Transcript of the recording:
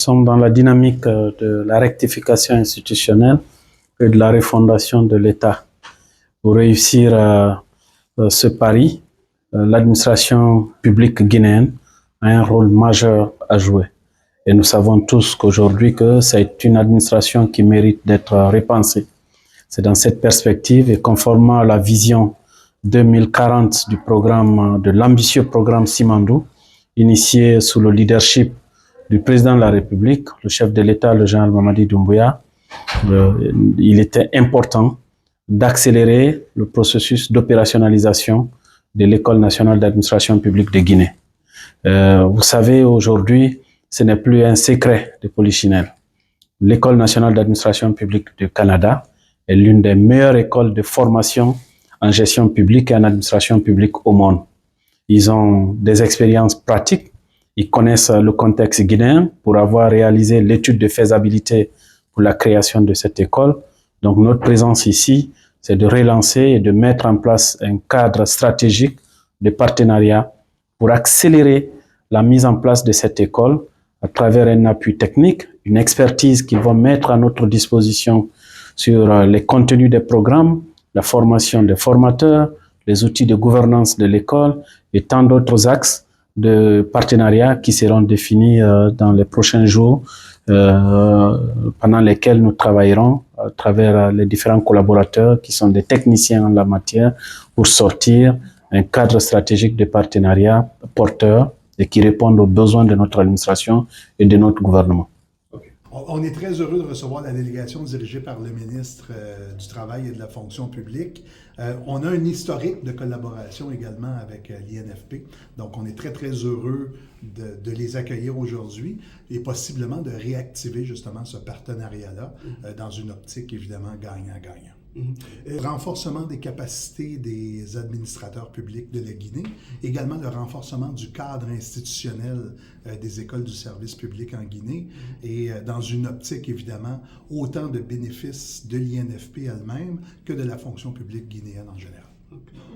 Nous sommes dans la dynamique de la rectification institutionnelle et de la refondation de l'État. Pour réussir ce pari, l'administration publique guinéenne a un rôle majeur à jouer. Et nous savons tous qu'aujourd'hui, c'est une administration qui mérite d'être repensée. C'est dans cette perspective et conformément à la vision 2040 du programme, de l'ambitieux programme Simandou, initié sous le leadership du président de la République, le chef de l'État, le général Mamadi Doumbouya, il était important d'accélérer le processus d'opérationnalisation de l'École nationale d'administration publique de Guinée. Vous savez, aujourd'hui, ce n'est plus un secret de Polichinelle. L'École nationale d'administration publique du Canada est l'une des meilleures écoles de formation en gestion publique et en administration publique au monde. Ils ont des expériences pratiques, ils connaissent le contexte guinéen pour avoir réalisé l'étude de faisabilité pour la création de cette école. Donc notre présence ici, c'est de relancer et de mettre en place un cadre stratégique de partenariat pour accélérer la mise en place de cette école à travers un appui technique, une expertise qu'ils vont mettre à notre disposition sur les contenus des programmes, la formation des formateurs, les outils de gouvernance de l'école et tant d'autres axes de partenariat qui seront définis dans les prochains jours, pendant lesquels nous travaillerons à travers les différents collaborateurs qui sont des techniciens en la matière pour sortir un cadre stratégique de partenariat porteur et qui répondent aux besoins de notre administration et de notre gouvernement. On est très heureux de recevoir la délégation dirigée par le ministre du Travail et de la fonction publique. On a un historique de collaboration également avec l'INFP, donc on est très, très heureux de les accueillir aujourd'hui et possiblement de réactiver justement ce partenariat-là dans une optique évidemment gagnant-gagnant. Renforcement des capacités des administrateurs publics de la Guinée, également le renforcement du cadre institutionnel des écoles du service public en Guinée et dans une optique évidemment autant de bénéfices de l'INFP elle-même que de la fonction publique guinéenne en général.